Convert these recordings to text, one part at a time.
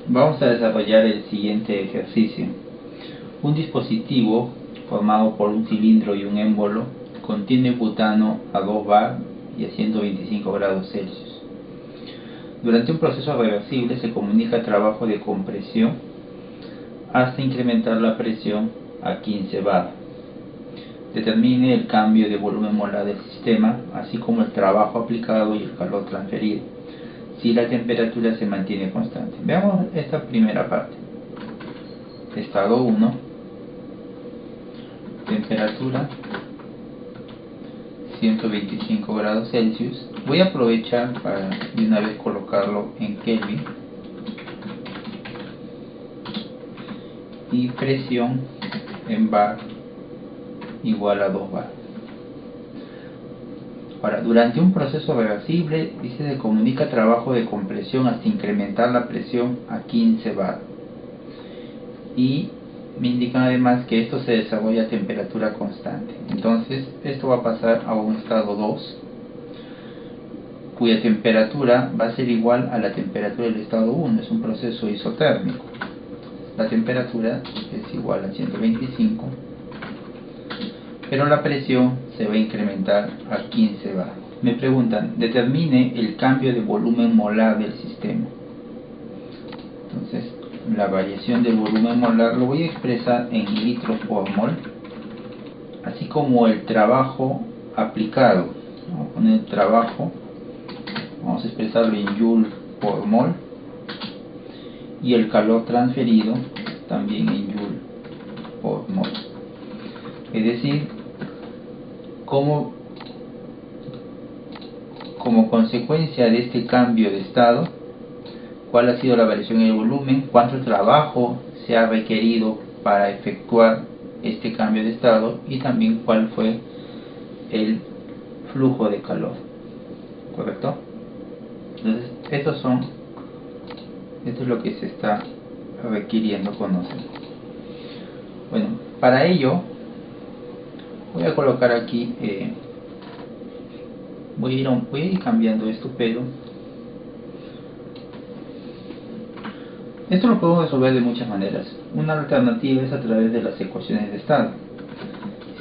Vamos a desarrollar el siguiente ejercicio. Un dispositivo formado por un cilindro y un émbolo contiene butano a 2 bar y a 125 grados Celsius. Durante un proceso reversible se comunica trabajo de compresión hasta incrementar la presión a 15 bar. Determine el cambio de volumen molar del sistema, así como el trabajo aplicado y el calor transferido, si la temperatura se mantiene constante. Veamos esta primera parte. Estado 1, temperatura 125 grados Celsius. Voy a aprovechar para de una vez colocarlo en Kelvin. Y presión en bar igual a 2 bar. Ahora, durante un proceso reversible, dice, se comunica trabajo de compresión hasta incrementar la presión a 15 bar. Y me indican además que esto se desarrolla a temperatura constante. Entonces, esto va a pasar a un estado 2, cuya temperatura va a ser igual a la temperatura del estado 1. Es un proceso isotérmico. La temperatura es igual a 125, pero la presión se va a incrementar a 15 bar. Me preguntan, determine el cambio de volumen molar del sistema. Entonces, la variación del volumen molar lo voy a expresar en litros por mol, así como el trabajo aplicado. Vamos a poner el trabajo, vamos a expresarlo en joule por mol, y el calor transferido también en joule por mol. Es decir, como consecuencia de este cambio de estado, cuál ha sido la variación en el volumen, cuánto trabajo se ha requerido para efectuar este cambio de estado, y también cuál fue el flujo de calor. ¿Correcto? Entonces, esto es lo que se está requiriendo conocer. Bueno, para ello voy a colocar aquí, voy a ir cambiando esto, pero esto lo podemos resolver de muchas maneras. Una alternativa es a través de las ecuaciones de estado.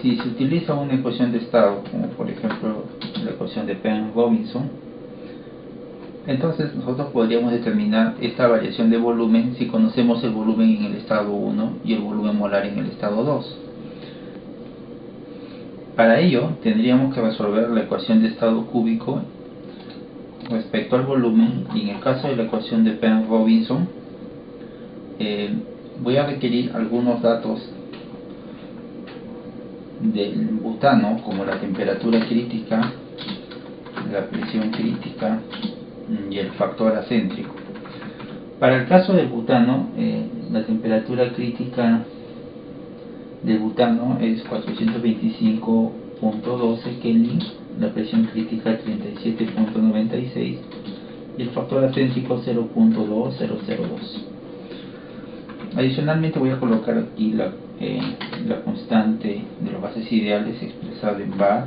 Si se utiliza una ecuación de estado, como por ejemplo la ecuación de Penn-Robinson, entonces nosotros podríamos determinar esta variación de volumen si conocemos el volumen en el estado 1 y el volumen molar en el estado 2. Para ello tendríamos que resolver la ecuación de estado cúbico respecto al volumen, y en el caso de la ecuación de Penn-Robinson voy a requerir algunos datos del butano, como la temperatura crítica, la presión crítica y el factor acéntrico. Para el caso del butano, la temperatura crítica del butano es 425.12 Kelvin, la presión crítica 37.96 y el factor acéntrico 0.2002. Adicionalmente voy a colocar aquí la constante de los gases ideales expresado en bar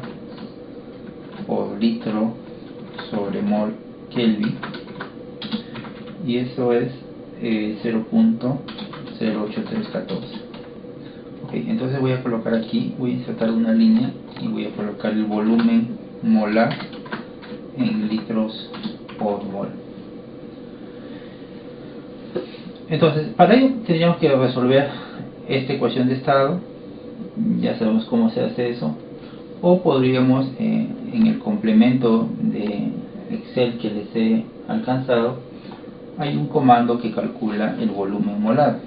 por litro sobre mol Kelvin, y eso es 0.08314. Ok, entonces voy a colocar aquí, voy a insertar una línea y voy a colocar el volumen molar en litros por mol. Entonces, para ello tendríamos que resolver esta ecuación de estado. Ya sabemos cómo se hace eso. O podríamos, en el complemento de Excel que les he alcanzado, hay un comando que calcula el volumen molar.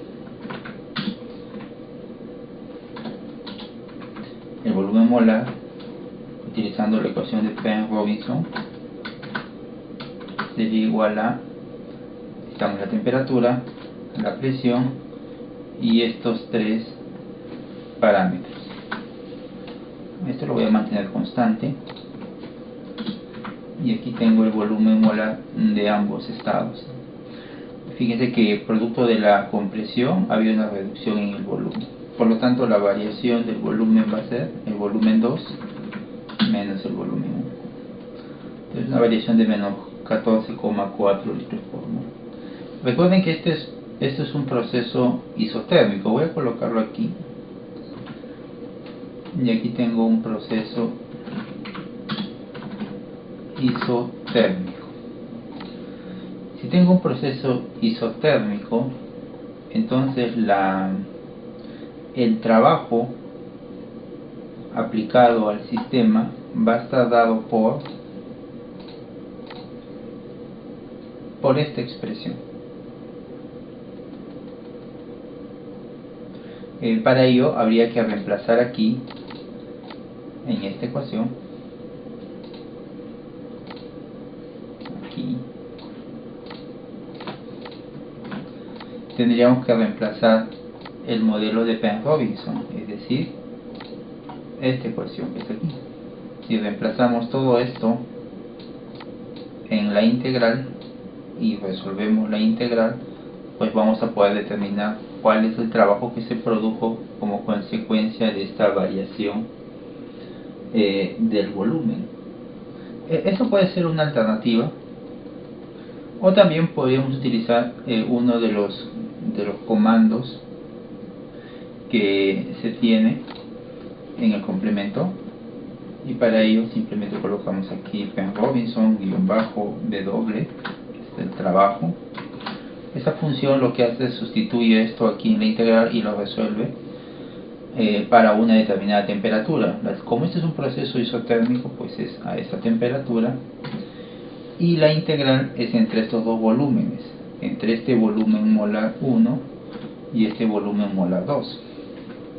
El volumen molar, utilizando la ecuación de Penn-Robinson, sería igual a, estamos la temperatura, la presión y estos tres parámetros. Esto lo voy a mantener constante, y aquí tengo el volumen molar de ambos estados. Fíjense que producto de la compresión había una reducción en el volumen, por lo tanto la variación del volumen va a ser el volumen 2 menos el volumen 1. Entonces una variación de menos 14,4 litros por mol. Recuerden que este es Esto es un proceso isotérmico. Voy a colocarlo aquí. Y aquí tengo un proceso isotérmico. Si tengo un proceso isotérmico, entonces el trabajo aplicado al sistema va a estar dado por esta expresión. Para ello habría que reemplazar aquí en esta ecuación, aquí tendríamos que reemplazar el modelo de Penn-Robinson, es decir, esta ecuación que es aquí. Si reemplazamos todo esto en la integral y resolvemos la integral, pues vamos a poder determinar cuál es el trabajo que se produjo como consecuencia de esta variación del volumen. Eso puede ser una alternativa, o también podríamos utilizar uno de los comandos que se tiene en el complemento, y para ello simplemente colocamos aquí Penn-Robinson _W, que es el trabajo. Esa función lo que hace es sustituye esto aquí en la integral y lo resuelve para una determinada temperatura. Como este es un proceso isotérmico, pues es a esa temperatura, y la integral es entre estos dos volúmenes, entre este volumen molar 1 y este volumen molar 2.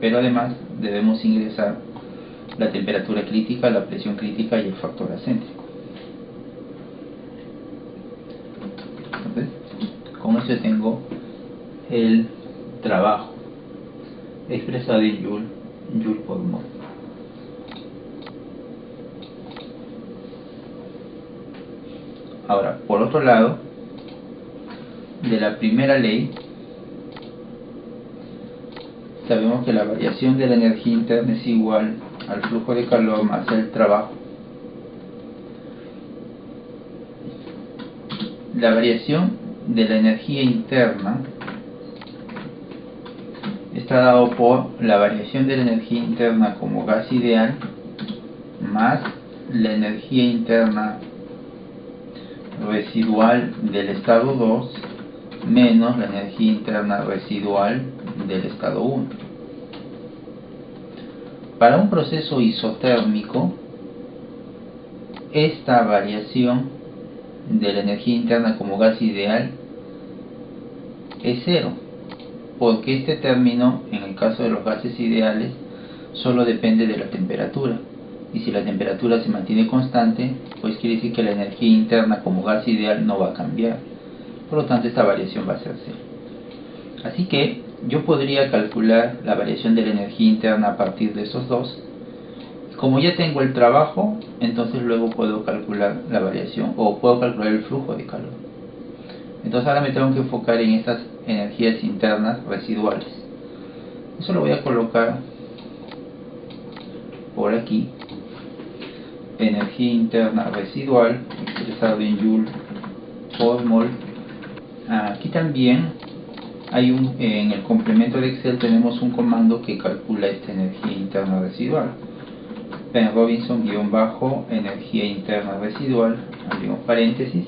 Pero además debemos ingresar la temperatura crítica, la presión crítica y el factor acéntrico. Entonces, con esto tengo el trabajo expresado en Joule por mol. Ahora, por otro lado, de la primera ley, sabemos que la variación de la energía interna es igual al flujo de calor más el trabajo. La variación de la energía interna está dado por la variación de la energía interna como gas ideal más la energía interna residual del estado 2 menos la energía interna residual del estado 1. Para un proceso isotérmico, esta variación de la energía interna como gas ideal es cero, porque este término, en el caso de los gases ideales, solo depende de la temperatura, y si la temperatura se mantiene constante, pues quiere decir que la energía interna como gas ideal no va a cambiar. Por lo tanto, esta variación va a ser cero. Así que yo podría calcular la variación de la energía interna a partir de esos dos. Como ya tengo el trabajo, entonces luego puedo calcular la variación, o puedo calcular el flujo de calor. Entonces ahora me tengo que enfocar en estas energías internas residuales. Eso lo voy a colocar por aquí. Energía interna residual expresado en Joule por mol. Aquí también hay en el complemento de Excel tenemos un comando que calcula esta energía interna residual. Penn-Robinson _ energía interna residual, abrimos paréntesis,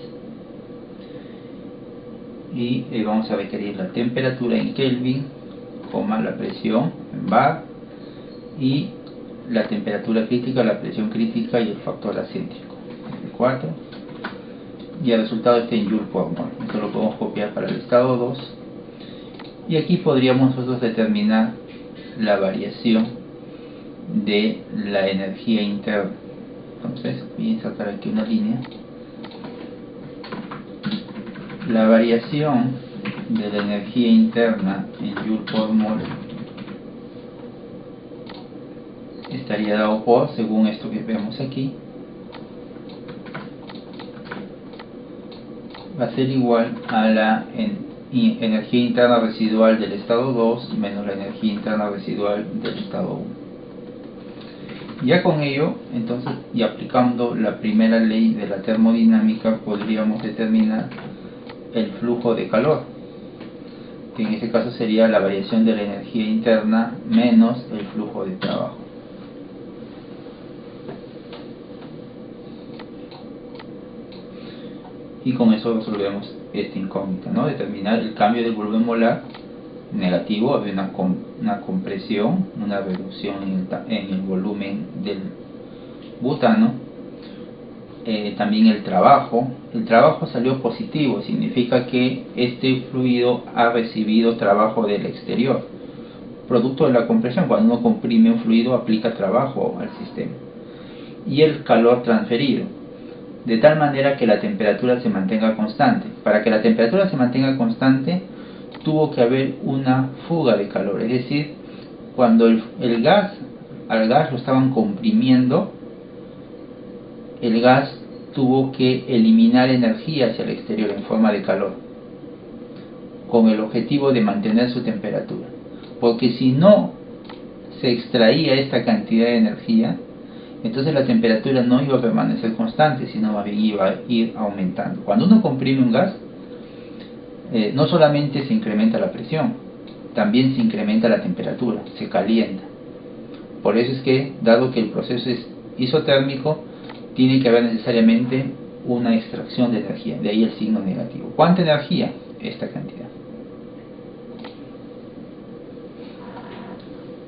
y vamos a requerir la temperatura en Kelvin, la presión en bar, y la temperatura crítica, la presión crítica y el factor acéntrico, F4, y el resultado está en Joule por mol. Esto lo podemos copiar para el estado 2, y aquí podríamos nosotros determinar la variación de la energía interna. Entonces voy a sacar aquí una línea. La variación de la energía interna en Joule por mol estaría dado por, según esto que vemos aquí, va a ser igual a la energía interna residual del estado 2 menos la energía interna residual del estado 1. Ya con ello, entonces, y aplicando la primera ley de la termodinámica, podríamos determinar el flujo de calor. que en este caso sería la variación de la energía interna menos el flujo de trabajo. Y con eso resolvemos esta incógnita, ¿no? Determinar el cambio del volumen molar negativo de una compresión, una reducción en el volumen del butano. También el trabajo salió positivo, significa que este fluido ha recibido trabajo del exterior, producto de la compresión. Cuando uno comprime un fluido aplica trabajo al sistema. Y el calor transferido, de tal manera que la temperatura se mantenga constante. Para que la temperatura se mantenga constante tuvo que haber una fuga de calor, es decir, cuando al gas lo estaban comprimiendo, el gas tuvo que eliminar energía hacia el exterior en forma de calor, con el objetivo de mantener su temperatura. Porque si no se extraía esta cantidad de energía, entonces la temperatura no iba a permanecer constante, sino más bien iba a ir aumentando. Cuando uno comprime un gas, no solamente se incrementa la presión, también se incrementa la temperatura, se calienta. Por eso es que, dado que el proceso es isotérmico, tiene que haber necesariamente una extracción de energía, de ahí el signo negativo. ¿Cuánta energía? Esta cantidad.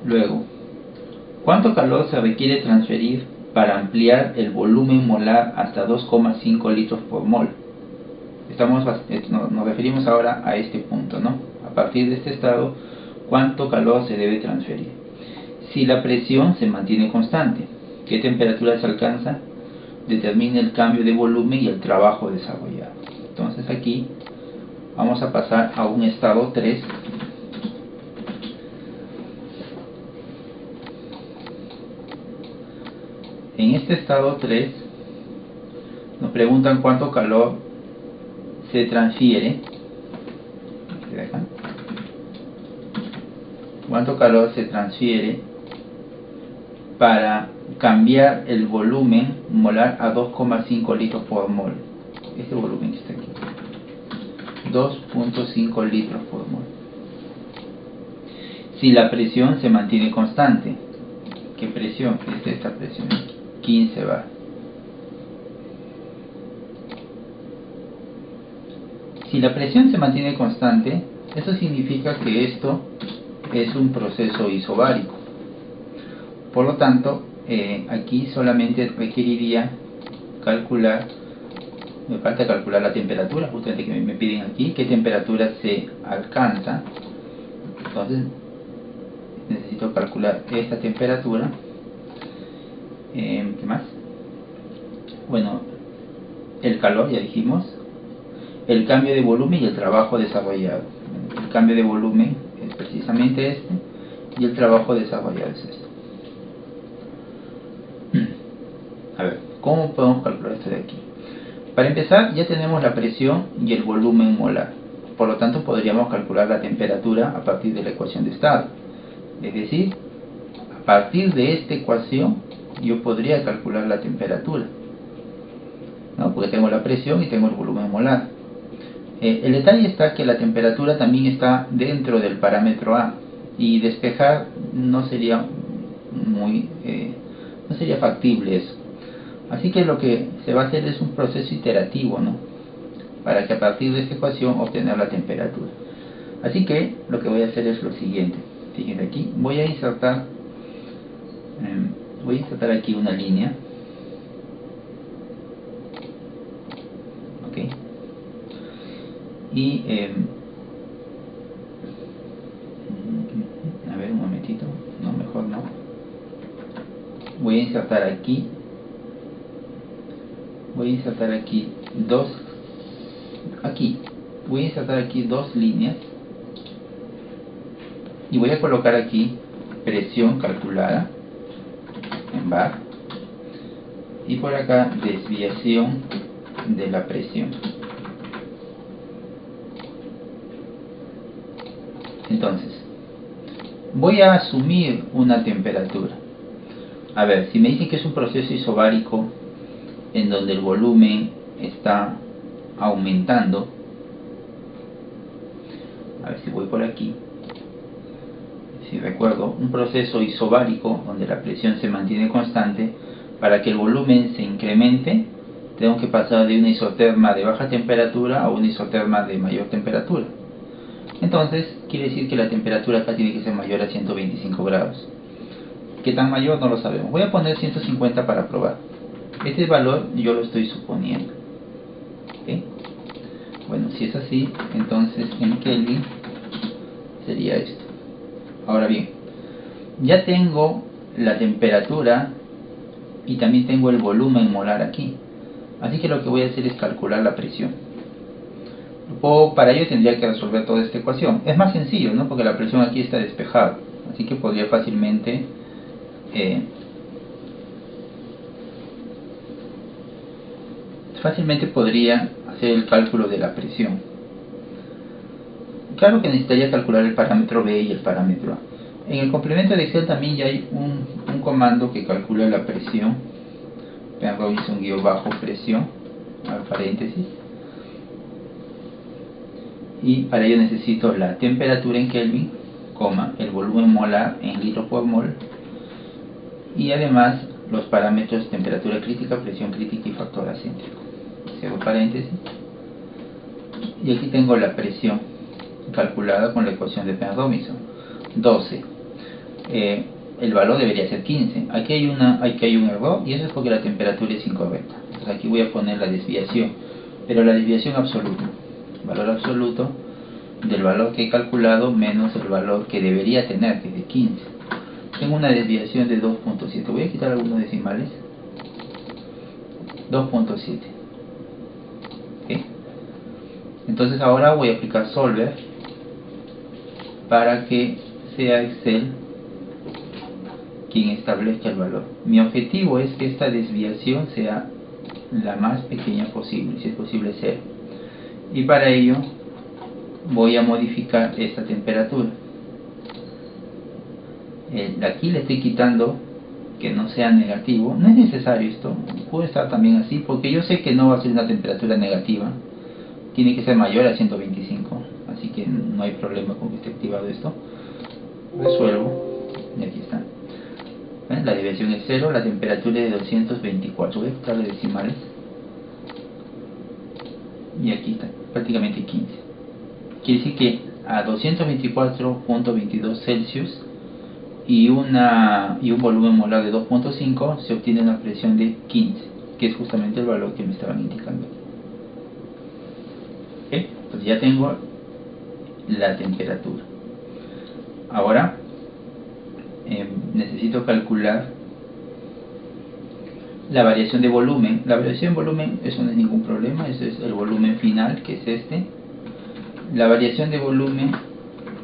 Luego, ¿cuánto calor se requiere transferir para ampliar el volumen molar hasta 2,5 litros por mol? Nos referimos ahora a este punto, ¿no? A partir de este estado, ¿cuánto calor se debe transferir? Si la presión se mantiene constante, ¿qué temperatura se alcanza? Determina el cambio de volumen y el trabajo desarrollado. Entonces aquí vamos a pasar a un estado 3. En este estado 3 nos preguntan cuánto calor se transfiere. ¿Cuánto calor se transfiere para cambiar el volumen molar a 2,5 litros por mol? Este volumen que está aquí, 2,5 litros por mol. Si la presión se mantiene constante, ¿qué presión? Es esta presión, 15 bar. Si la presión se mantiene constante, eso significa que esto es un proceso isobárico. Por lo tanto, aquí solamente requeriría calcular, me falta calcular la temperatura, justamente que me piden aquí, qué temperatura se alcanza. Entonces, necesito calcular esta temperatura. ¿Qué más? Bueno, el calor, ya dijimos, el cambio de volumen y el trabajo desarrollado. El cambio de volumen es precisamente este, y el trabajo desarrollado es este. A ver, ¿cómo podemos calcular esto de aquí? Para empezar, ya tenemos la presión y el volumen molar. Por lo tanto, podríamos calcular la temperatura a partir de la ecuación de estado. Es decir, a partir de esta ecuación, yo podría calcular la temperatura, ¿no? Porque tengo la presión y tengo el volumen molar. El detalle está que la temperatura también está dentro del parámetro A, y despejar no sería no sería factible eso. Así que lo que se va a hacer es un proceso iterativo, ¿no? Para que a partir de esta ecuación obtener la temperatura. Así que lo que voy a hacer es lo siguiente. Fíjense aquí, voy a insertar aquí una línea. Ok. Y a ver, un momentito. No, mejor no. Voy a insertar aquí. Voy a insertar aquí voy a insertar aquí dos líneas, y voy a colocar aquí presión calculada en bar, y por acá desviación de la presión. Entonces, voy a asumir una temperatura. A ver, si me dicen que es un proceso isobárico en donde el volumen está aumentando, a ver si voy voy por aquí, si recuerdo, un proceso isobárico donde la presión se mantiene constante, para que el volumen se incremente, tengo que pasar de una isoterma de baja temperatura a una isoterma de mayor temperatura. Entonces, quiere decir que la temperatura acá tiene que ser mayor a 125 grados. ¿Qué tan mayor? No lo sabemos. Voy a poner 150 para probar. Este valor yo lo estoy suponiendo. ¿Okay? Bueno, si es así, entonces en Kelvin sería esto. Ahora bien, ya tengo la temperatura y también tengo el volumen molar aquí. Así que lo que voy a hacer es calcular la presión. Para ello tendría que resolver toda esta ecuación. Es más sencillo, ¿no? Porque la presión aquí está despejada. Así que podría fácilmente podría hacer el cálculo de la presión. Claro que necesitaría calcular el parámetro B y el parámetro A. En el complemento de Excel también ya hay un comando que calcula la presión. Robinson -presión, paréntesis. Y para ello necesito la temperatura en Kelvin, el volumen molar en litro por mol, y además los parámetros temperatura crítica, presión crítica y factor acéntrico. Cierro paréntesis. Y aquí tengo la presión calculada con la ecuación de Penrose-Robinson. 12. El valor debería ser 15. Aquí hay un error, y eso es porque la temperatura es incorrecta. Entonces aquí voy a poner la desviación, pero la desviación absoluta, valor absoluto del valor que he calculado menos el valor que debería tener, que es de 15. Tengo una desviación de 2.7. Voy a quitar algunos decimales. 2.7. ¿Okay? Entonces ahora voy a aplicar Solver para que sea Excel quien establezca el valor. Mi objetivo es que esta desviación sea la más pequeña posible, si es posible 0. Y para ello voy a modificar esta temperatura. Aquí le estoy quitando que no sea negativo. No es necesario esto, puede estar también así, porque yo sé que no va a ser una temperatura negativa, tiene que ser mayor a 125, así que no hay problema con que esté activado esto. Resuelvo y aquí está. La desviación es 0, la temperatura es de 224. Voy a quitarle decimales y aquí está, prácticamente 15. Quiere decir que a 224.22 Celsius y un volumen molar de 2.5 se obtiene una presión de 15, que es justamente el valor que me estaban indicando. ¿Okay? Entonces ya tengo la temperatura. Ahora necesito calcular la variación de volumen. La variación de volumen, eso no es ningún problema, ese es el volumen final, que es este. La variación de volumen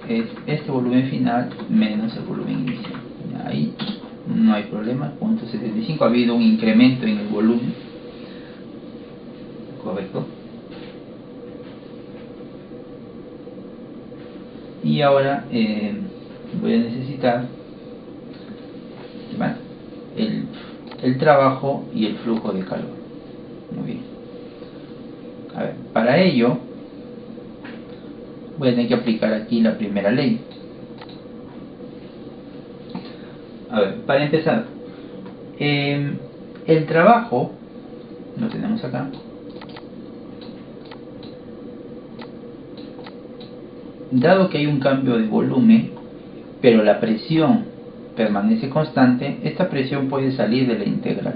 es este volumen final menos el volumen inicial. Ahí no hay problema. 0.75, ha habido un incremento en el volumen, correcto. Y ahora voy a necesitar el trabajo y el flujo de calor. Muy bien. A ver, para ello voy a tener que aplicar aquí la primera ley. A ver, para empezar, el trabajo lo tenemos acá. Dado que hay un cambio de volumen, pero la presión permanece constante, esta presión puede salir de la integral.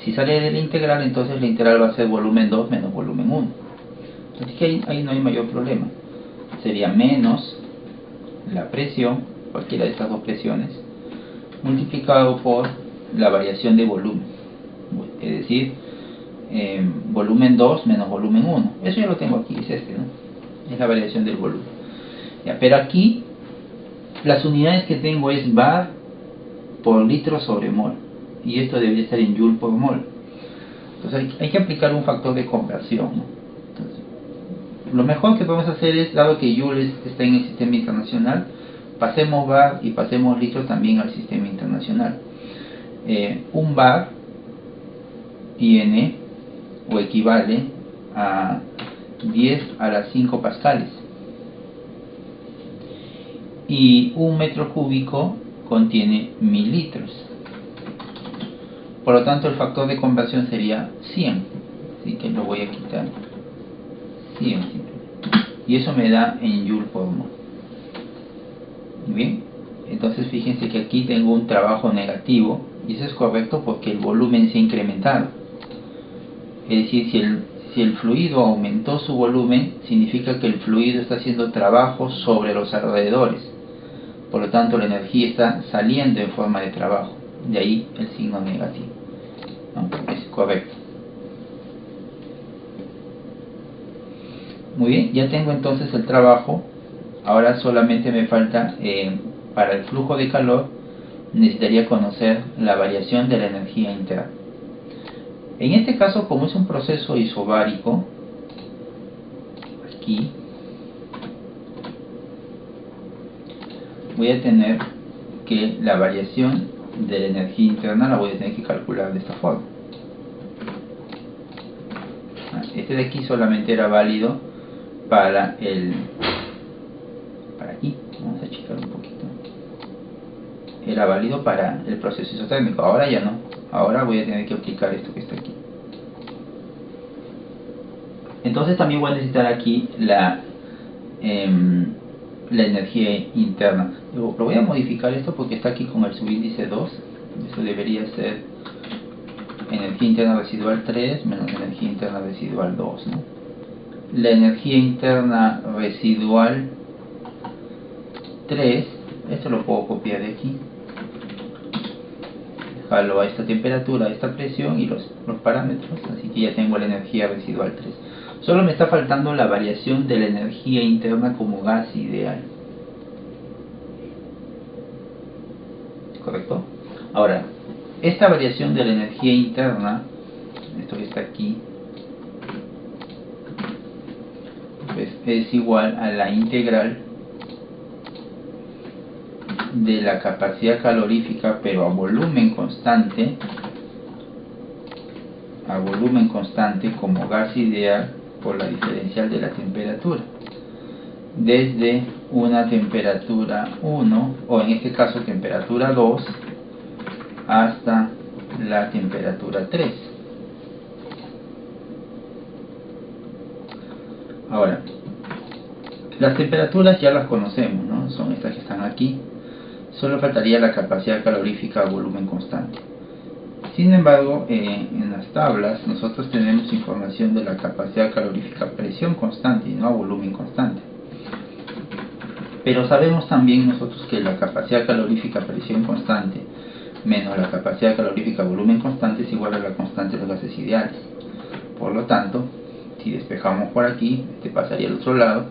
Si sale de la integral, entonces la integral va a ser volumen 2 menos volumen 1. Así que ahí no hay mayor problema. Sería menos la presión, cualquiera de estas dos presiones, multiplicado por la variación de volumen. Es decir, volumen 2 menos volumen 1. Eso ya lo tengo aquí, es este, ¿no? Es la variación del volumen. Ya, pero aquí las unidades que tengo es bar por litro sobre mol, y esto debería estar en joule por mol. Entonces hay que aplicar un factor de conversión, ¿no? Entonces, lo mejor que podemos hacer es, dado que joule está en el sistema internacional, pasemos bar y pasemos litro también al sistema internacional. Un bar tiene o equivale a 10 a la 5 pascales. y un metro cúbico contiene 1000 litros. Por lo tanto, el factor de conversión sería 100. Así que lo voy a quitar 100 simplemente. Y eso me da en joule por mol. Bien, entonces fíjense que aquí tengo un trabajo negativo, y eso es correcto porque el volumen se ha incrementado. Es decir, si el fluido aumentó su volumen, significa que el fluido está haciendo trabajo sobre los alrededores. Por lo tanto, la energía está saliendo en forma de trabajo. De ahí el signo negativo, ¿no? Es correcto. Muy bien, ya tengo entonces el trabajo. Ahora solamente me falta, para el flujo de calor, necesitaría conocer la variación de la energía interna. En este caso, como es un proceso isobárico, aquí voy a tener que la variación de la energía interna la voy a tener que calcular de esta forma. Este de aquí solamente era válido para aquí, vamos a achicar un poquito, era válido para el proceso isotérmico, ahora ya no, ahora voy a tener que aplicar esto que está aquí. Entonces también voy a necesitar aquí la energía interna. Luego, lo voy a modificar esto porque está aquí con el subíndice 2, eso debería ser energía interna residual 3 menos energía interna residual 2, ¿no? La energía interna residual 3, esto lo puedo copiar de aquí, dejarlo a esta temperatura, a esta presión y los parámetros, así que ya tengo la energía residual 3. Solo me está faltando la variación de la energía interna como gas ideal. ¿Correcto? Ahora, esta variación de la energía interna, esto que está aquí, pues es igual a la integral de la capacidad calorífica, pero a volumen constante como gas ideal por la diferencial de la temperatura, desde una temperatura 1, o en este caso temperatura 2, hasta la temperatura 3. Ahora, las temperaturas ya las conocemos, ¿no? Son estas que están aquí. Solo faltaría la capacidad calorífica a volumen constante. Sin embargo, en las tablas nosotros tenemos información de la capacidad calorífica a presión constante y no a volumen constante. Pero sabemos también nosotros que la capacidad calorífica a presión constante menos la capacidad calorífica a volumen constante es igual a la constante de los gases ideales. Por lo tanto, si despejamos por aquí, este pasaría al otro lado,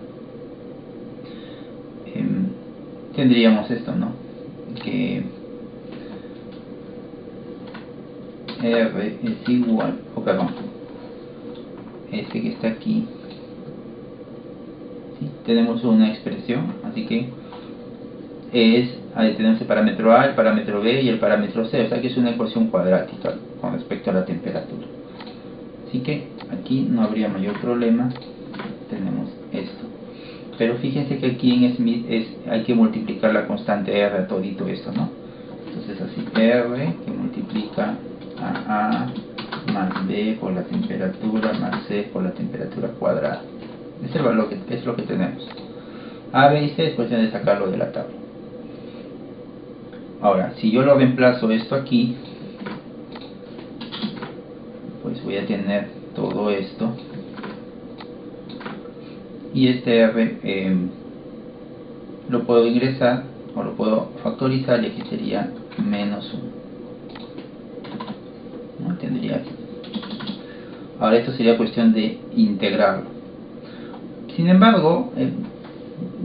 tendríamos esto, ¿no? Que R es igual, este que está aquí, ¿sí? Tenemos una expresión, así que tenemos el parámetro A, el parámetro B y el parámetro C, o sea que es una ecuación cuadrática con respecto a la temperatura. Así que aquí no habría mayor problema, tenemos esto. Pero fíjense que aquí en Smith hay que multiplicar la constante R a todito esto, ¿no? Entonces así, R que multiplica a más B por la temperatura más C por la temperatura cuadrada. Ese es lo que tenemos. A, B y C es cuestión de sacarlo de la tabla. Ahora, si yo lo reemplazo esto aquí, pues voy a tener todo esto. Y este R lo puedo ingresar o lo puedo factorizar y aquí sería menos 1. ¿No? Tendría aquí. Ahora esto sería cuestión de integrarlo. Sin embargo,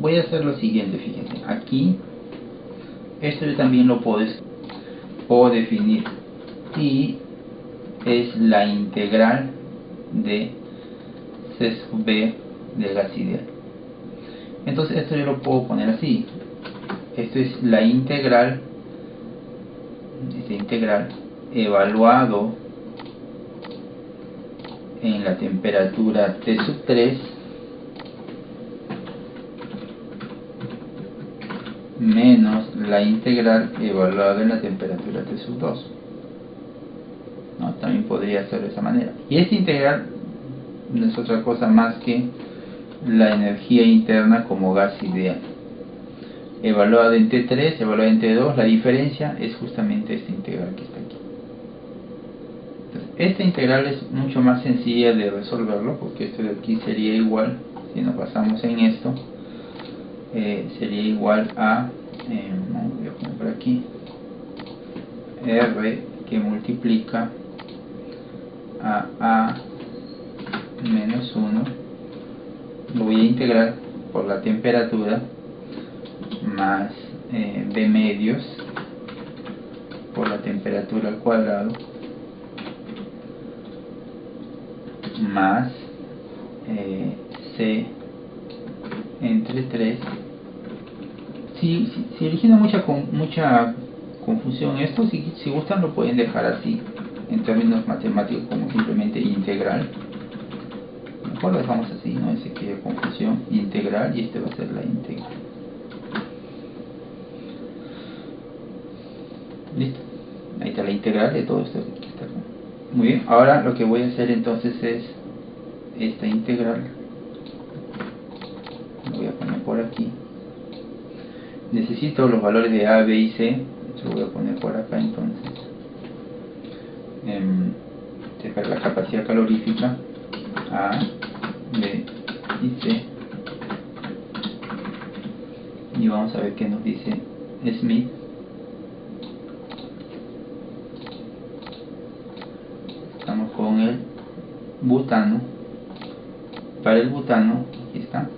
voy a hacer lo siguiente, fíjense. Aquí, esto yo también lo puedo definir. Y es la integral de C sub B del gas ideal. Entonces esto yo lo puedo poner así. Esto es la integral, evaluado en la temperatura T sub 3 menos la integral evaluada en la temperatura T sub 2. ¿No? También podría ser de esa manera. Y esta integral no es otra cosa más que la energía interna como gas ideal. Evaluada en T3, evaluada en T2, la diferencia es justamente esta integral que está aquí. Entonces, esta integral es mucho más sencilla de resolverlo, porque esto de aquí sería igual, si nos basamos en esto, sería igual a, voy a poner por aquí, R que multiplica a menos 1, lo voy a integrar por la temperatura, más B medios por la temperatura al cuadrado, más C entre 3. Si origina mucha confusión esto, si gustan lo pueden dejar así en términos matemáticos como simplemente integral. Mejor lo dejamos así, no ese que haya confusión. Integral, y este va a ser la integral. Listo, ahí está la integral de todo esto que está acá. Muy bien, ahora lo que voy a hacer entonces es esta integral, lo voy a poner por aquí. Necesito los valores de A, B y C, lo voy a poner por acá entonces. Dejar la capacidad calorífica A, B y C, y vamos a ver qué nos dice Smith. Estamos con el butano. Para el butano, aquí está,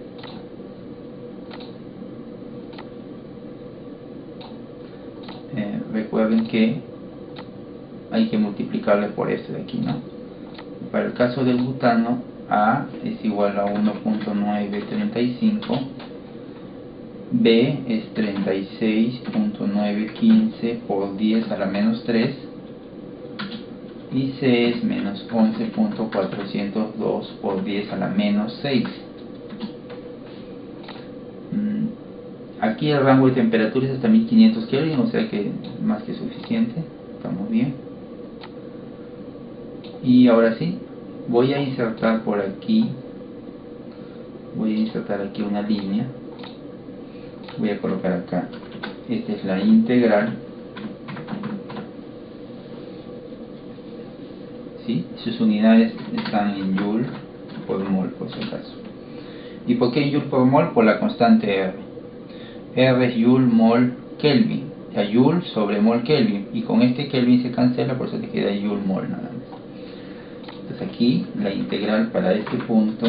recuerden que hay que multiplicarle por esto de aquí, ¿no? Para el caso del butano, A es igual a 1.935, B es 36.915 por 10 a la menos 3, y C es menos 11.402 por 10 a la menos 6. Aquí el rango de temperatura es hasta 1500 Kelvin, o sea que más que suficiente, estamos bien. Y ahora sí, voy a insertar por aquí, voy a insertar aquí una línea, voy a colocar acá, esta es la integral, ¿sí? Sus unidades están en Joule por mol, por si acaso. ¿Y por qué en Joule por mol? Por la constante R. R es Joule, mol, Kelvin, o sea, Joule sobre mol Kelvin, y con este Kelvin se cancela, por eso te queda Joule mol nada más. Entonces aquí la integral para este punto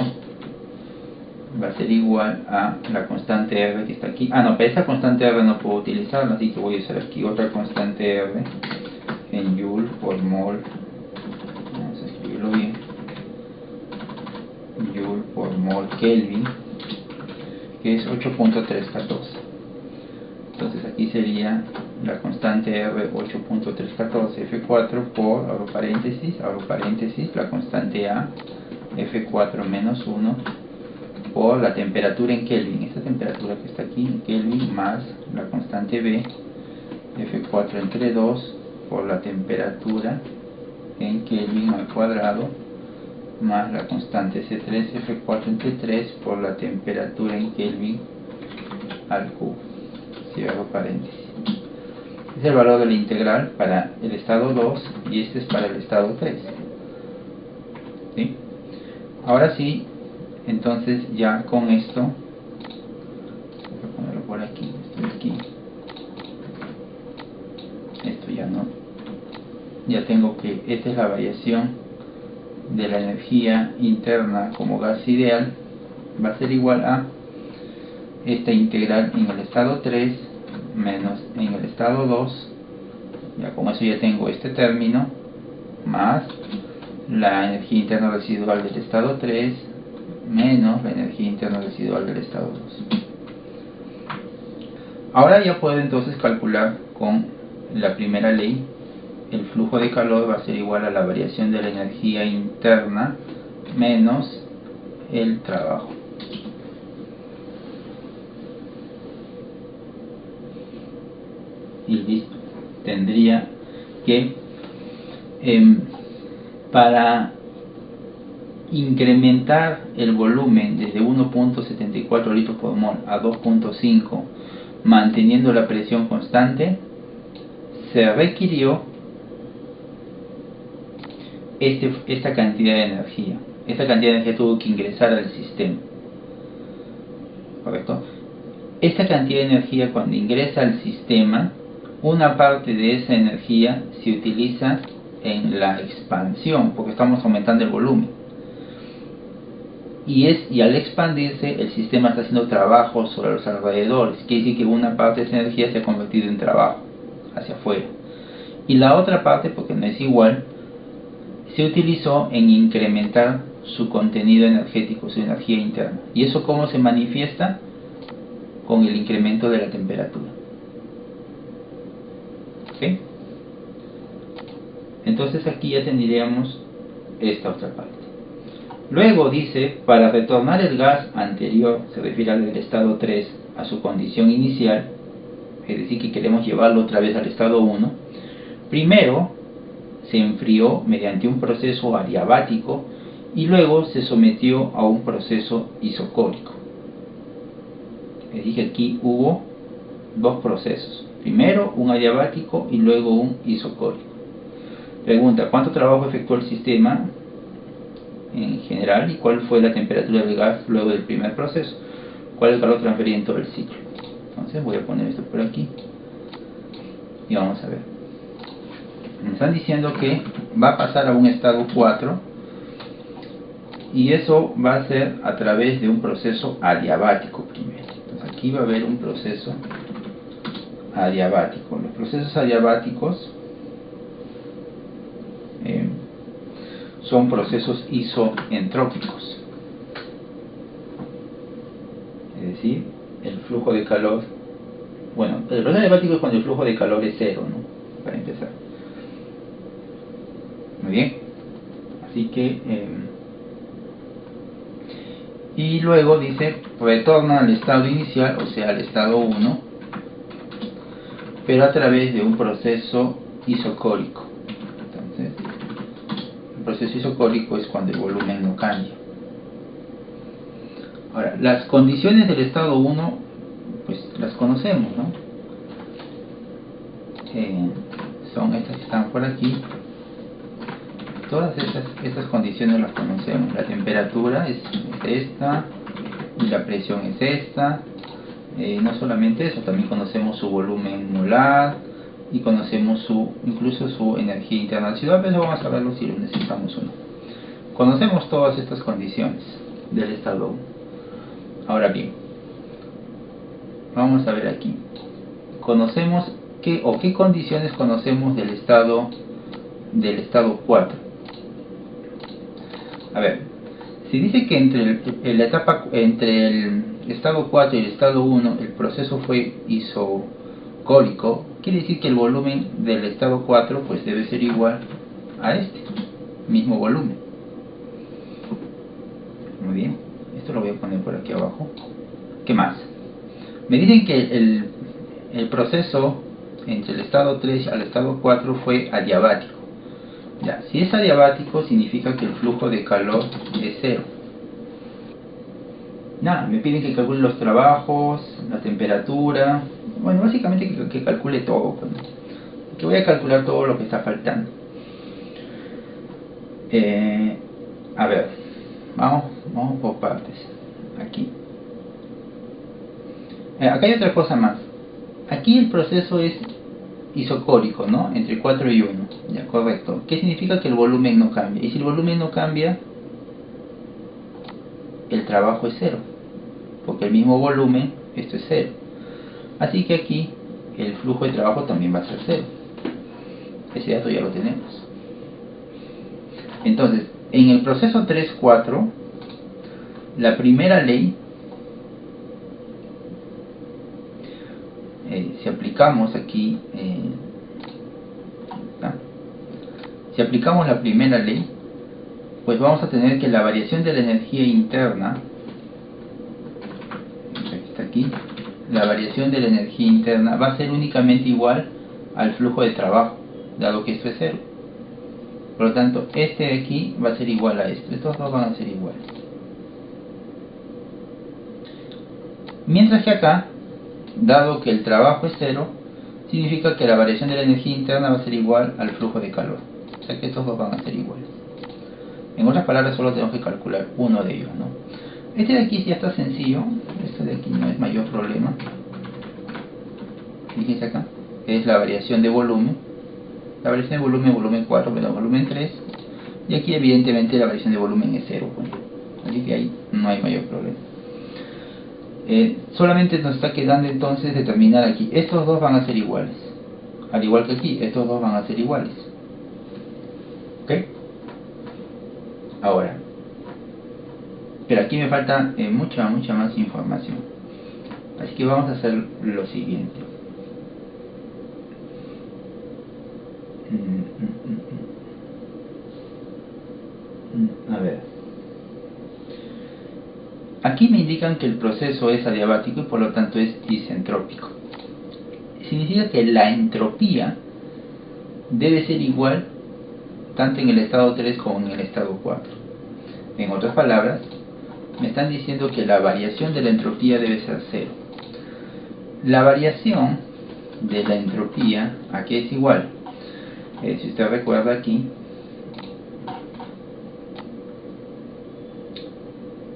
va a ser igual a la constante R que está aquí. No, para esta constante R no puedo utilizarla, así que voy a usar aquí otra constante R en Joule por mol. Vamos a escribirlo bien. Joule por mol Kelvin, que es 8.314. Entonces aquí sería la constante R 8.314 F4 por, abro paréntesis, la constante A F4 menos 1 por la temperatura en Kelvin, esta temperatura que está aquí en Kelvin, más la constante B F4 entre 2 por la temperatura en Kelvin al cuadrado, más la constante C3 F4 entre 3 por la temperatura en Kelvin al cubo. Cierro paréntesis. Es el valor de la integral para el estado 2 y este es para el estado 3. ¿Sí? Ahora sí, entonces ya con esto, voy a ponerlo por aquí, esto de aquí, esto ya no, ya tengo que, esta es la variación de la energía interna como gas ideal, va a ser igual a esta integral en el estado 3 menos en el estado 2, ya con eso ya tengo este término, más la energía interna residual del estado 3 menos la energía interna residual del estado 2. Ahora ya puedo entonces calcular con la primera ley, el flujo de calor va a ser igual a la variación de la energía interna menos el trabajo. y listo. Tendría que para incrementar el volumen desde 1.74 litros por mol a 2.5 manteniendo la presión constante, se requirió esta cantidad de energía. Esta cantidad de energía tuvo que ingresar al sistema, ¿correcto? Esta cantidad de energía, cuando ingresa al sistema, una parte de esa energía se utiliza en la expansión, porque estamos aumentando el volumen. Y al expandirse, el sistema está haciendo trabajo sobre los alrededores. Quiere decir que una parte de esa energía se ha convertido en trabajo hacia afuera. Y la otra parte, porque no es igual, se utilizó en incrementar su contenido energético, su energía interna. ¿Y eso cómo se manifiesta? Con el incremento de la temperatura. ¿Sí? Entonces aquí ya tendríamos esta otra parte. Luego dice, para retornar el gas anterior, se refiere al estado 3, a su condición inicial, es decir, que queremos llevarlo otra vez al estado 1, primero se enfrió mediante un proceso adiabático y luego se sometió a un proceso isocórico. Les dije aquí hubo dos procesos, primero un adiabático y luego un isocórico. Pregunta, ¿cuánto trabajo efectuó el sistema en general y cuál fue la temperatura del gas luego del primer proceso? ¿Cuál es el calor transferido en todo el ciclo? Entonces voy a poner esto por aquí y vamos a ver. Me están diciendo que va a pasar a un estado 4 y eso va a ser a través de un proceso adiabático primero. Entonces aquí va a haber un proceso adiabático. Los procesos adiabáticos son procesos isoentrópicos, es decir, el flujo de calor, bueno, el proceso adiabático es cuando el flujo de calor es cero, ¿no? Para empezar. Muy bien, así que y luego dice retorna al estado inicial, o sea al estado 1, pero a través de un proceso isocórico. Entonces el proceso isocórico es cuando el volumen no cambia. Ahora, las condiciones del estado 1 pues las conocemos, ¿no? Son estas que están por aquí. Todas estas condiciones las conocemos. La temperatura es esta y la presión es esta. No solamente eso, también conocemos su volumen molar y conocemos incluso su energía interna. Si no, vamos a verlo si lo necesitamos o no. Conocemos todas estas condiciones del estado 1. Ahora bien, vamos a ver aquí. Conocemos qué condiciones conocemos del estado 4. A ver, si dice que entre el estado 4 y el estado 1 el proceso fue isocórico, quiere decir que el volumen del estado 4 pues debe ser igual a este mismo volumen. Muy bien, esto lo voy a poner por aquí abajo. ¿Qué más? Me dicen que el proceso entre el estado 3 al estado 4 fue adiabático. Ya, si es adiabático significa que el flujo de calor es cero. Nada, me piden que calcule los trabajos, la temperatura, bueno, básicamente que calcule todo, que voy a calcular todo lo que está faltando. A ver, vamos por partes. Aquí. Acá hay otra cosa más. Aquí el proceso es isocórico, ¿no? Entre 4 y 1, ya, correcto. ¿Qué significa? Que el volumen no cambia. Y si el volumen no cambia, el trabajo es cero, porque el mismo volumen, esto es cero. Así que aquí el flujo de trabajo también va a ser cero. Ese dato ya lo tenemos. Entonces, en el proceso 3-4, la primera ley, si aplicamos aquí, si aplicamos la primera ley, pues vamos a tener que la variación de la energía interna, está aquí, la variación de la energía interna va a ser únicamente igual al flujo de trabajo, dado que esto es 0. Por lo tanto, este de aquí va a ser igual a esto. Estos dos van a ser iguales. Mientras que acá, dado que el trabajo es 0, significa que la variación de la energía interna va a ser igual al flujo de calor. O sea que estos dos van a ser iguales. En otras palabras, solo tenemos que calcular uno de ellos, ¿no? Este de aquí ya está sencillo. Este de aquí no es mayor problema. Fíjense acá, que es la variación de volumen. La variación de volumen 4, pero volumen 3. Y aquí evidentemente la variación de volumen es 0. Bueno, así que ahí no hay mayor problema. Solamente nos está quedando entonces determinar aquí. Estos dos van a ser iguales. Al igual que aquí, estos dos van a ser iguales. ¿Ok? Ahora. Pero aquí me falta mucha más información. Así que vamos a hacer lo siguiente. A ver. Aquí me indican que el proceso es adiabático y por lo tanto es isentrópico. Significa que la entropía debe ser igual tanto en el estado 3 como en el estado 4. En otras palabras, me están diciendo que la variación de la entropía debe ser 0. La variación de la entropía aquí es igual. Si usted recuerda aquí,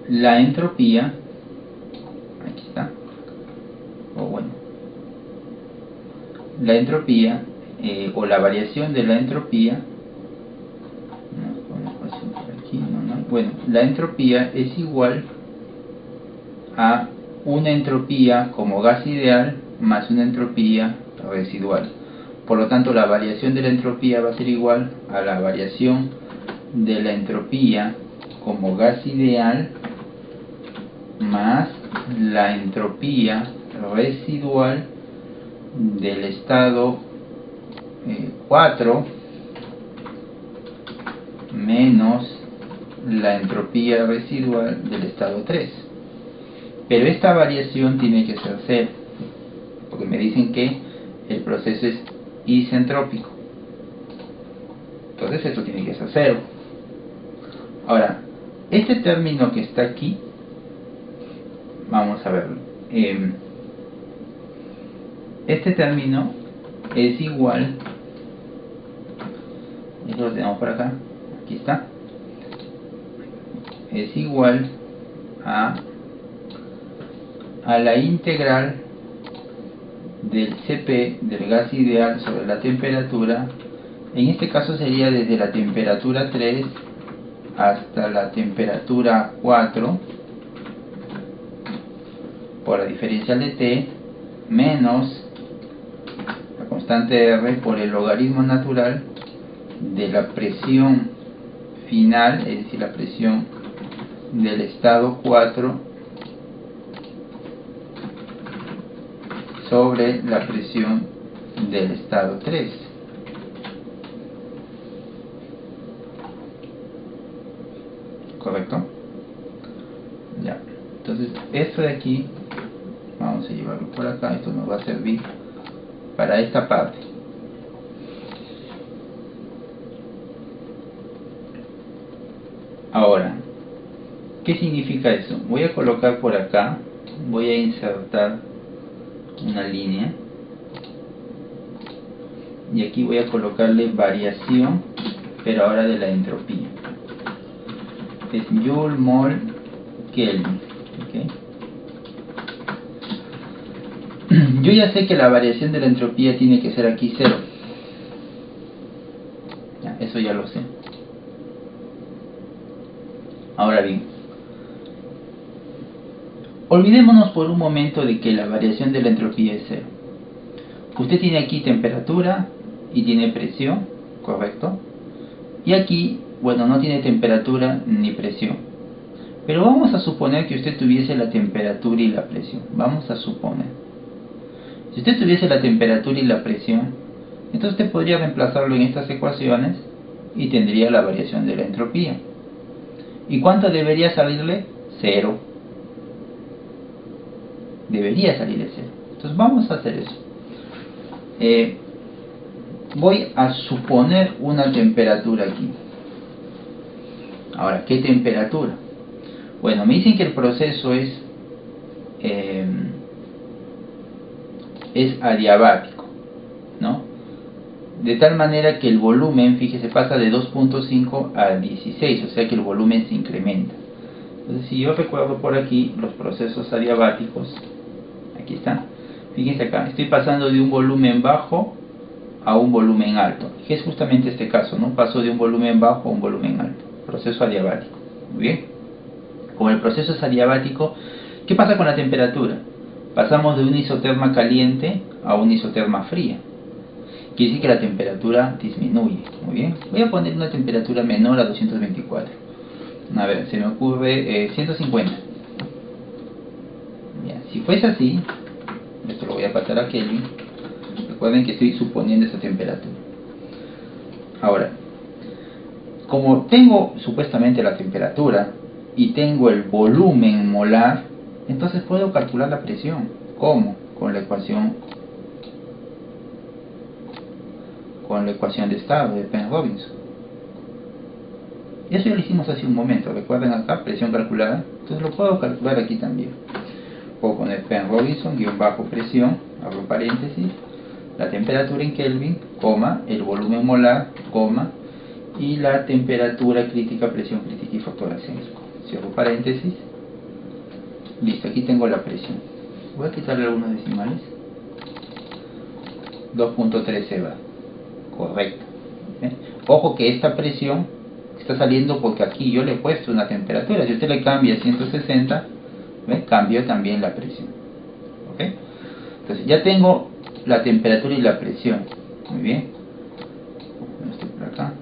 la entropía, aquí está, la entropía o la variación de la entropía, la entropía es igual a una entropía como gas ideal más una entropía residual. Por lo tanto, la variación de la entropía va a ser igual a la variación de la entropía como gas ideal más la entropía residual del estado 4 menos la entropía residual del estado 3. Pero esta variación tiene que ser 0, porque me dicen que el proceso es isentrópico. Entonces esto tiene que ser 0. Ahora, este término que está aquí, vamos a verlo. Este término es igual, eso lo tenemos por acá, aquí está, es igual a la integral del Cp del gas ideal sobre la temperatura. En este caso sería desde la temperatura 3 hasta la temperatura 4 por la diferencial de T menos la constante R por el logaritmo natural de la presión final, es decir, la presión del estado 4 sobre la presión del estado 3. ¿Correcto? Ya. Entonces, esto de aquí, vamos a llevarlo por acá. Esto nos va a servir para esta parte. Ahora, ¿qué significa eso? Voy a colocar por acá, voy a insertar una línea y aquí voy a colocarle variación, pero ahora de la entropía. Es Joule, mol, Kelvin. ¿Okay? Yo ya sé que la variación de la entropía tiene que ser aquí 0. Ya, eso ya lo sé. Ahora bien, olvidémonos por un momento de que la variación de la entropía es 0. Usted tiene aquí temperatura y tiene presión, ¿correcto? Y aquí, bueno, no tiene temperatura ni presión. Pero vamos a suponer que usted tuviese la temperatura y la presión. Vamos a suponer. Si usted tuviese la temperatura y la presión, entonces usted podría reemplazarlo en estas ecuaciones y tendría la variación de la entropía. ¿Y cuánto debería salirle? 0. Debería salirle 0. Entonces vamos a hacer eso. voy a suponer una temperatura aquí. Ahora, ¿qué temperatura? Bueno, me dicen que el proceso es adiabático, ¿no? De tal manera que el volumen, fíjese, pasa de 2.5 a 16, o sea que el volumen se incrementa. Entonces, si yo recuerdo por aquí los procesos adiabáticos, aquí está, fíjense acá, estoy pasando de un volumen bajo a un volumen alto, que es justamente este caso, ¿no? Paso de un volumen bajo a un volumen alto, proceso adiabático. Muy bien. Como el proceso es adiabático, ¿qué pasa con la temperatura? Pasamos de una isoterma caliente a una isoterma fría. Quiere decir que la temperatura disminuye. Muy bien. Voy a poner una temperatura menor a 224. A ver, se me ocurre 150. Ya, si fuese así, esto lo voy a pasar a Kelvin. Recuerden que estoy suponiendo esa temperatura. Ahora, como tengo supuestamente la temperatura y tengo el volumen molar, entonces puedo calcular la presión. ¿Cómo? Con la ecuación de estado de Penrose-Robinson. Eso ya lo hicimos hace un momento. Recuerden acá, presión calculada. Entonces lo puedo calcular aquí también. Puedo poner Penrose-Robinson, guión bajo presión, abro paréntesis, la temperatura en Kelvin, coma, el volumen molar, coma, y la temperatura crítica, presión crítica y factor ascenso. Cierro paréntesis. Listo, aquí tengo la presión. Voy a quitarle algunos decimales. 2.13 bar. Correcto. Ojo que esta presión está saliendo porque aquí yo le he puesto una temperatura. Si usted le cambia a 160, cambio también la presión. ¿Okay? Entonces ya tengo la temperatura y la presión. Muy bien. Esto por acá.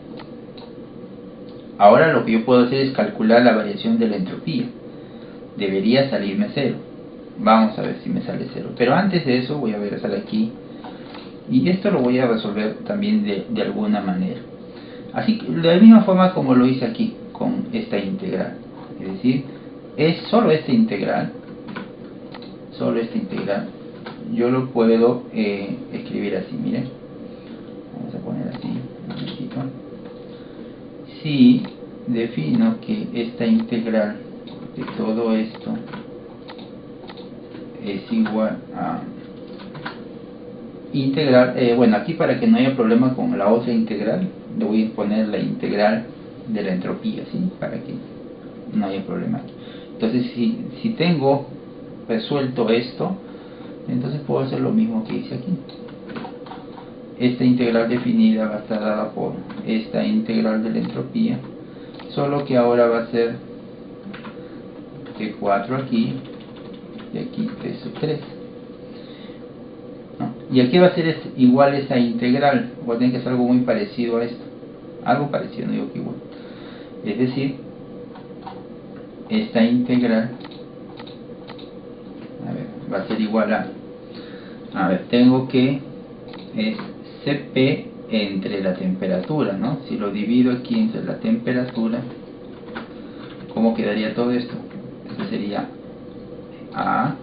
Ahora lo que yo puedo hacer es calcular la variación de la entropía. Debería salirme cero. Vamos a ver si me sale cero. Pero antes de eso voy a regresar aquí. Y esto lo voy a resolver también de alguna manera. Así que de la misma forma como lo hice aquí con esta integral. Es decir, es solo esta integral. Yo lo puedo escribir así, miren. Vamos a poner así un momentito. Si defino que esta integral de todo esto es igual a integral, bueno, aquí para que no haya problema con la otra integral, le voy a poner la integral de la entropía, ¿sí? Para que no haya problema aquí. Entonces, si tengo resuelto esto, entonces puedo hacer lo mismo que hice aquí. Esta integral definida va a estar dada por esta integral de la entropía, solo que ahora va a ser T4 aquí y aquí T sub 3. ¿No? Y aquí va a ser igual esta integral, va a tener que hacer algo muy parecido a esto, algo parecido, no digo que igual. Es decir, esta integral, a ver, va a ser igual a ver, tengo que es Cp entre la temperatura, ¿no? Si lo divido aquí entre la temperatura, ¿cómo quedaría todo esto? Esto sería A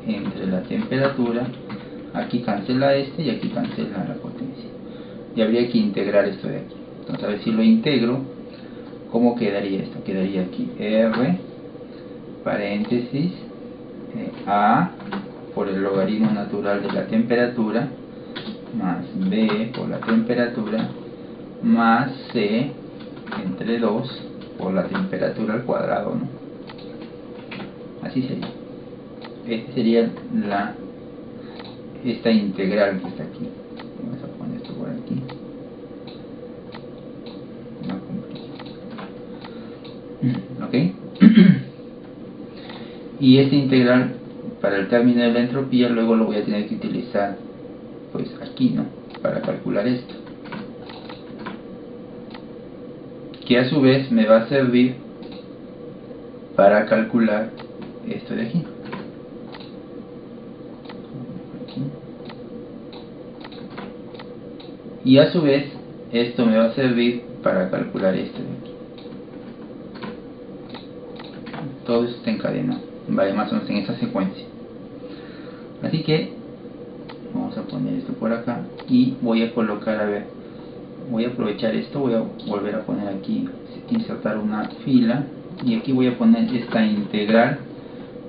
entre la temperatura, aquí cancela este y aquí cancela la potencia. Y habría que integrar esto de aquí. Entonces, a ver si lo integro, ¿cómo quedaría esto? Quedaría aquí R, paréntesis, A por el logaritmo natural de la temperatura, más B por la temperatura, más C entre 2 por la temperatura al cuadrado, ¿no? Así sería. Este sería esta integral que está aquí. Vamos a poner esto por aquí. No complica. ¿Ok? Y esta integral para el término de la entropía luego lo voy a tener que utilizar pues aquí, ¿no? Para calcular esto, que a su vez me va a servir para calcular esto de aquí. Y a su vez esto me va a servir para calcular esto de aquí. Todo esto está encadenado, vale, más o menos en esa secuencia. Así que vamos Vamos a poner esto por acá y voy a colocar, a ver, voy a aprovechar esto, voy a volver a poner aquí, insertar una fila, y aquí voy a poner esta integral,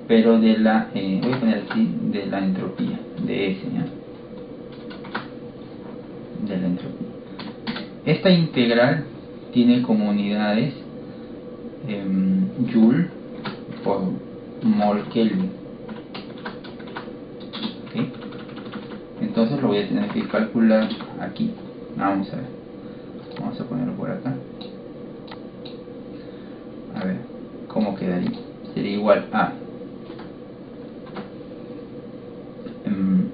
pero de la, voy a poner aquí de la entropía, de S, ¿ya? De la entropía. Esta integral tiene como unidades Joule por mol Kelvin. ¿Okay? Entonces lo voy a tener que calcular aquí. Vamos a ver, vamos a ponerlo por acá. A ver cómo quedaría. Sería igual a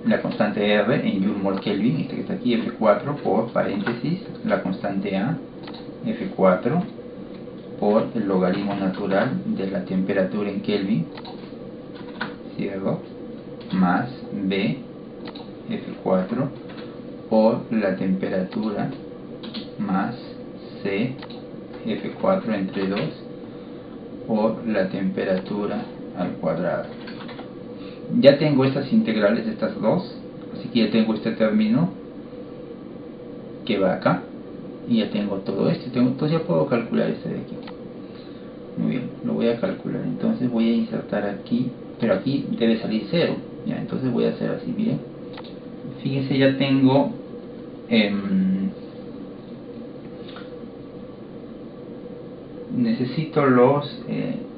la constante R en Joule mol Kelvin, este que está aquí, F4 por paréntesis, la constante A, F4 por el logaritmo natural de la temperatura en Kelvin, ¿cierto? Más B, F4 por la temperatura, más C, F4 entre 2 por la temperatura al cuadrado. Ya tengo estas integrales, estas dos, así que ya tengo este término que va acá, y ya tengo todo esto, entonces ya puedo calcular este de aquí. Muy bien, lo voy a calcular, entonces voy a insertar aquí, pero aquí debe salir 0, ya, entonces voy a hacer así, miren, fíjense, ya tengo necesito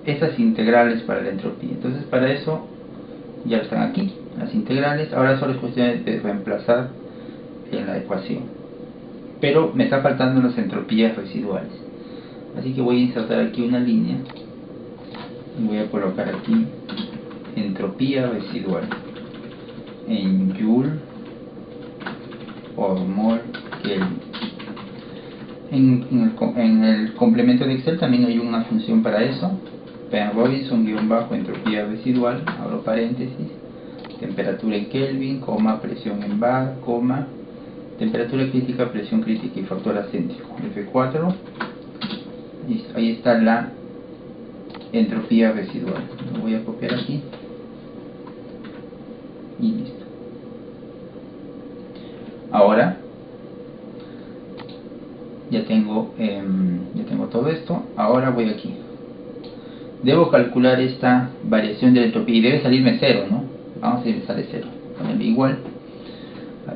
estas integrales para la entropía, entonces para eso ya están aquí las integrales. Ahora solo es cuestión de reemplazar en la ecuación, pero me está faltando las entropías residuales, así que voy a insertar aquí una línea y voy a colocar aquí entropía residual en Joule por mol Kelvin. En el complemento de Excel también hay una función para eso. Robinson-entropía residual, abro paréntesis, temperatura en Kelvin, coma, presión en bar, coma, temperatura crítica, presión crítica y factor acéntrico, F4. Y ahí está la entropía residual. Lo voy a copiar aquí y listo. Ahora ya tengo todo esto. Ahora voy aquí. Debo calcular esta variación de la entropía y debe salirme 0, ¿no? Vamos a ver si me sale 0. Ponerle igual.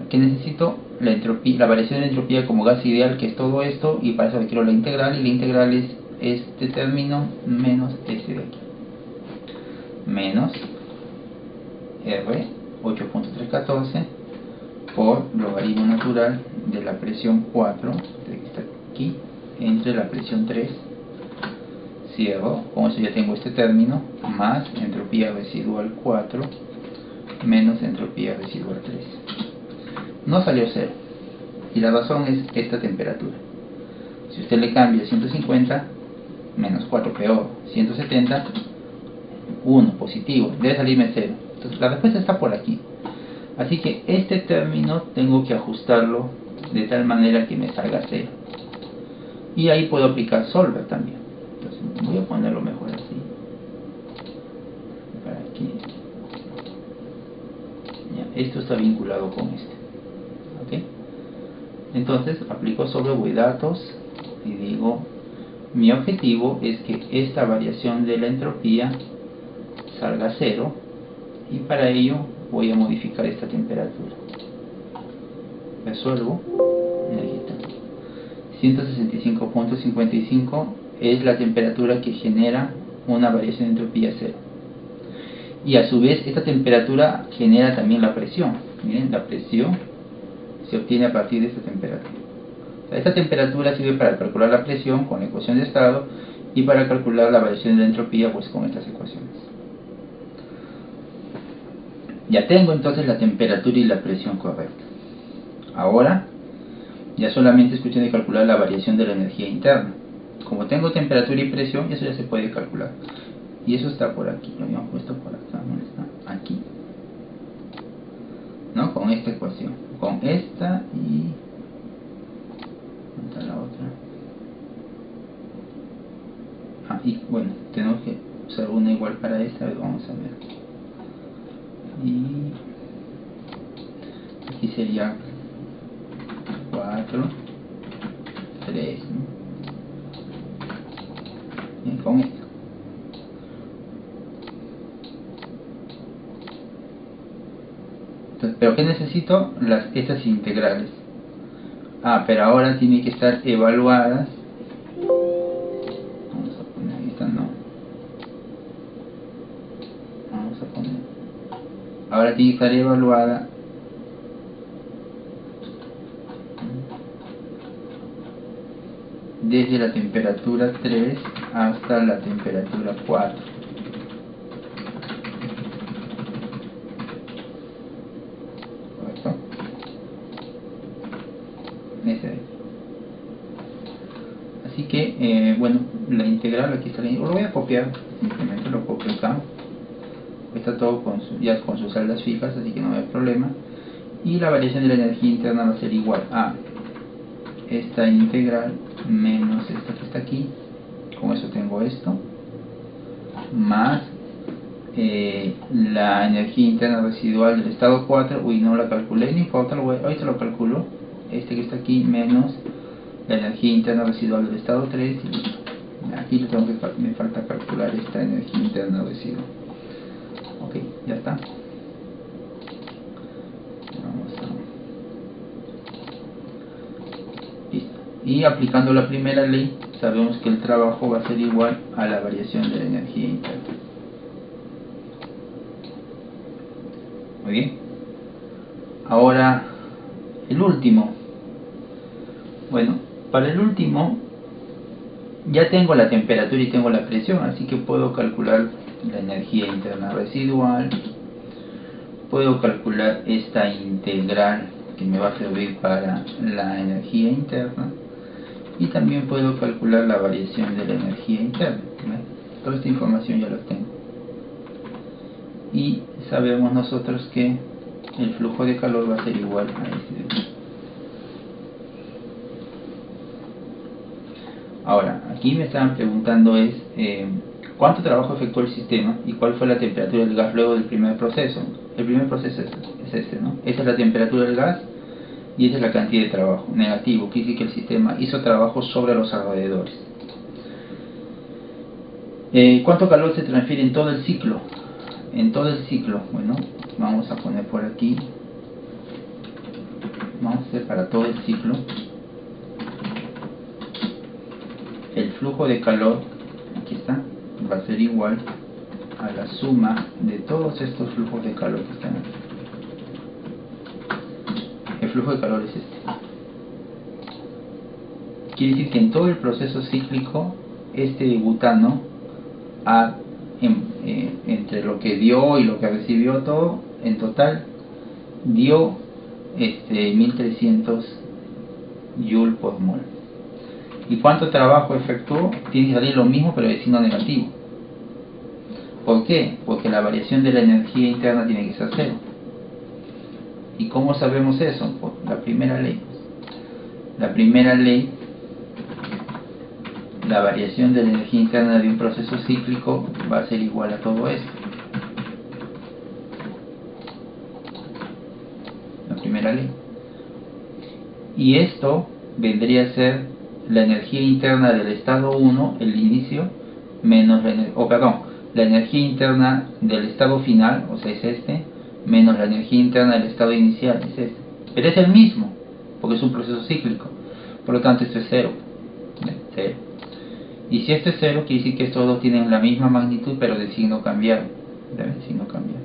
¿Qué necesito? La entropía, la variación de entropía como gas ideal, que es todo esto, y para eso quiero la integral, y la integral es este término menos este de aquí. Menos R 8.314 por logaritmo natural de la presión 4, que está aquí, entre la presión 3, cierro, con eso ya tengo este término, más entropía residual 4 menos entropía residual 3. No salió 0, y la razón es esta temperatura. Si usted le cambia 150 menos 4, peor, 170, 1, positivo, debe salirme 0. Entonces la respuesta está por aquí. Así que este término tengo que ajustarlo de tal manera que me salga 0. Y ahí puedo aplicar solver también. Entonces voy a ponerlo mejor así. Para aquí. Ya, esto está vinculado con este. ¿Ok? Entonces aplico solver, voy datos y digo, mi objetivo es que esta variación de la entropía salga 0, y para ello voy a modificar esta temperatura. Resuelvo y aquí está. 165.55 es la temperatura que genera una variación de entropía 0, y a su vez esta temperatura genera también la presión. Miren, la presión se obtiene a partir de esta temperatura. O sea, esta temperatura sirve para calcular la presión con la ecuación de estado, y para calcular la variación de la entropía pues con estas ecuaciones. Ya tengo entonces la temperatura y la presión correcta. Ahora ya solamente es cuestión de calcular la variación de la energía interna. Como tengo temperatura y presión, eso ya se puede calcular. Y eso está por aquí, lo habíamos puesto por acá, ¿dónde está? Aquí. ¿No? Con esta ecuación. Con esta y... ¿dónde está la otra? Ah, y bueno, tenemos que usar una igual para esta, vamos a ver. Y aquí sería 4, 3, ¿no? Bien, con esto. Entonces, ¿pero qué necesito? Estas integrales. Pero ahora tienen que estar evaluadas. Vamos a poner esta, no. Vamos a poner. Ahora tiene que estar evaluada desde la temperatura 3 hasta la temperatura 4. ¿Correcto? Así que, bueno, la integral aquí está. Lo voy a copiar, simplemente lo copio acá. Está todo ya con sus celdas fijas, así que no hay problema. Y la variación de la energía interna va a ser igual a esta integral menos esta que está aquí. Con eso tengo esto, más la energía interna residual del estado 4. Uy, no la calculé, no importa, ahorita lo calculo. Este que está aquí menos la energía interna residual del estado 3. Y aquí me falta calcular esta energía interna residual. Ok, ya está. Listo. Y aplicando la primera ley, sabemos que el trabajo va a ser igual a la variación de la energía interna. Muy bien. Ahora, el último. Bueno, para el último, ya tengo la temperatura y tengo la presión, así que puedo calcular la energía interna residual. Puedo calcular esta integral que me va a servir para la energía interna. Y también puedo calcular la variación de la energía interna. Toda esta información ya la tengo. Y sabemos nosotros que el flujo de calor va a ser igual a este de aquí. Ahora, aquí me estaban preguntando es ¿cuánto trabajo efectuó el sistema y cuál fue la temperatura del gas luego del primer proceso? El primer proceso es este, ¿no? Esa es la temperatura del gas y esa es la cantidad de trabajo. Negativo, quiere decir que el sistema hizo trabajo sobre los alrededores. ¿Cuánto calor se transfiere en todo el ciclo? En todo el ciclo, bueno, vamos a poner por aquí. Vamos a hacer para todo el ciclo. El flujo de calor, aquí está, va a ser igual a la suma de todos estos flujos de calor que están aquí. El flujo de calor es este. Quiere decir que en todo el proceso cíclico, este butano, entre lo que dio y lo que recibió todo, en total, dio 1300 Joule por mol. ¿Y cuánto trabajo efectuó? Tiene que salir lo mismo, pero de signo negativo. ¿Por qué? Porque la variación de la energía interna tiene que ser cero. ¿Y cómo sabemos eso? Por la primera ley. La primera ley, la variación de la energía interna de un proceso cíclico va a ser igual a todo esto. La primera ley. Y esto vendría a ser la energía interna del estado 1, el inicio, menos la energía interna del estado final, o sea, es este, menos la energía interna del estado inicial, es este. Pero es el mismo, porque es un proceso cíclico. Por lo tanto, esto es cero. Cero. Y si esto es cero, quiere decir que estos dos tienen la misma magnitud, pero de signo cambiado. ¿Ven? Signo cambiado.